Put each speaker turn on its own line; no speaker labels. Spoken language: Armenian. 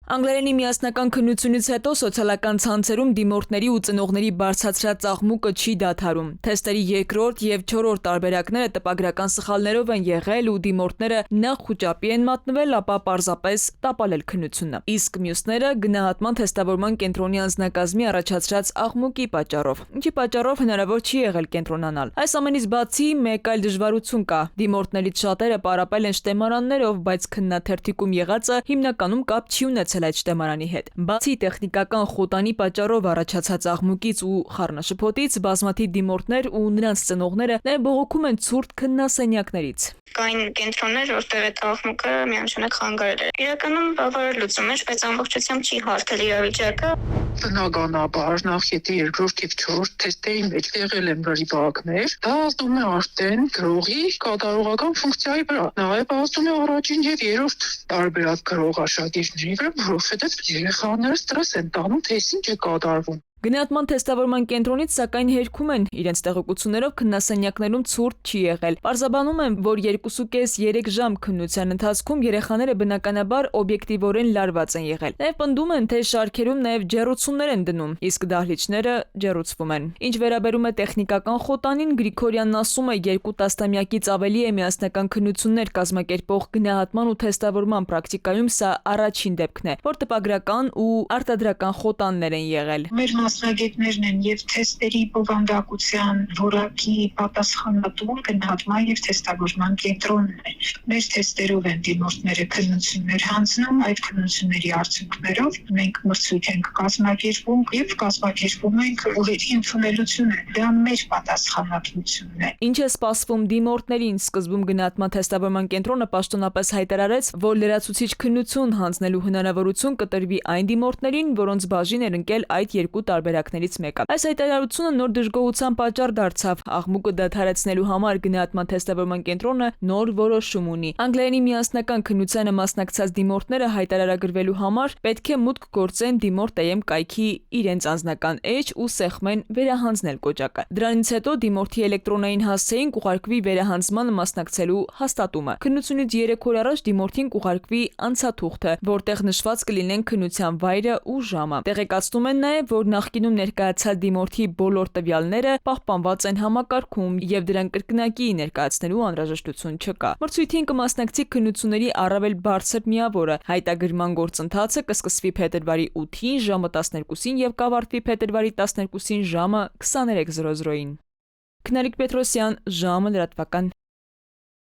Անգլերենի միասնական քննությունից հետո սոցիալական ցանցերում դիմորդների ու ծնողների բարձրացրած աղմուկը չի դադարում։ Թեստերի երկրորդ և չորրորդ տարբերակները տպագրական սխալներով են եղել ու դիմորդները նախ խուճապի են մատնվել, ապա պարզապես տապալել քննությունը։ Իսկ մյուսները գնահատման թեստավորման կենտրոնի անձնակազմի առաջացրած աղմուկի պատճառով, ինչի պատճառով հնարավոր չի եղել կենտրոնանալ։ Այս ամենից բացի մեկ այլ դժվարություն կա։ Դիմորդներից շատերը պարապել են շտեմարաններով, բայց քննաթերթիկում եղածը հիմնականում կապ չի ունեցել այդ շտեմարանի հետ։ Բացի տեխնիկական խոտանի պատճառով առաջացած աղմուկից ու խառնաշփոթից, բազմաթիվ դիմորդներ ու նրանց ծնողները նաև բողոքում են ցուրտ քննասենյակներից։
Կային կենտրոններ, որտեղ այդ աղմուկը միանշանակ խանգարել էր։ Իրականում բավարար լուծում էր, բայց ամբողջությամբ չի հարթել իրավիճակը։
Բնականաբար նախետի երկրորդ և չորրորդ թեստերի մեջ եղել են վրիպակներ, դա ազդում է արդեն գրողի կատարողական ֆունկցիայի վրա, նաև ազդում է առաջին և երրորդ տարբերակ գրող աշակերտների վրա, որովհետև երեխաները ստրես են տանում, թե ինչ է կատարվում։
Գնահատման թեստավորման կենտրոնից սակայն հերքում են իրենց տեղեկություններով քննասենյակներում ցուրտ չի եղել։ Պարզաբանում են, որ 2.5-3 ժամ քննության ընթացքում երեխաները բնականաբար օբյեկտիվորեն լարված են եղել։ Նաև պնդում են, թե շարքերում նաև ջեռուցումներ են դնում, իսկ դահլիճները ջեռուցվում են։ Ինչ վերաբերում է տեխնիկական խոտանին, Գրիգորյանն ասում է, 2 տասնամյակից ավելի է միասնական քննություններ կազմակերպող գնահատման ու թեստավորման պրակտիկայում սա առաջին դեպքն է, որ տպագրական ու արտադրական խոտաններ են եղել։
Մասնագետներն են եւ թեստերի բովանդակության որակի պատասխանատու գնահատման եւ թեստավորման կենտրոնն է։ Մեր թեստերով են դիմորդները քննություններ հանձնում, այդ քննությունների արդյունքներով մենք մրցույթ ենք կազմակերպում եւ կազմակերպում ենք օրերի ընդունելությունը։ Դա մեր պատասխանատվությունն է։
Ինչ է սպասվում դիմորդներին։ Սկզբում գնահատման թեստավորման կենտրոնը պաշտոնապես հայտարարեց, որ լրացուցիչ քննություն հանձնելու հնարավորություն կտրվի այն դիմորդներին, որոնց բաժին էր ընկել այդ երկու տարբերակներից մեկը։ Այս հայտարարությունը նոր դժգոհության պատճառ դարձավ։ Աղմուկը դադարեցնելու համար գնահատման թեստավորման կենտրոնը նոր որոշում ունի։ Անգլերենի միասնական քննությանը մասնակցած դիմորդները հայտարարագրվելու համար պետք է մուտք գործեն Դիմորդ.am կայքի իրենց անձնական էջ ու սեղմեն վերահանձնել կոճակը։ Դրանից հետո դիմորդի էլեկտրոնային հասցեին կուղարկվի վերահանձմանը մասնակցելու հաստատումը։ Քննությունից 3 օր առաջ դիմորդին կուղարկվի անցաթուղթը, որտեղ նշված կլինեն քննության վայրը ու ժամը։ Տեղեկացնում են նաև, որ նախկինում ներկայացած դիմորդի բոլոր տվյալները պահպանված են համակարգում եւ դրանք կրկնակի ներկայացնելու անհրաժեշտություն չկա։ Մրցույթին կմասնակցի քննությունների առավել բարձր միավորը։ Հայտագրման գործընթացը կսկսվի փետրվարի 8-ին ժամը 12-ին եւ կավարտվի փետրվարի 12-ին ժամը 23:00-ին։ Քնարիկ Պետրոսյան, ժամը լրատվական։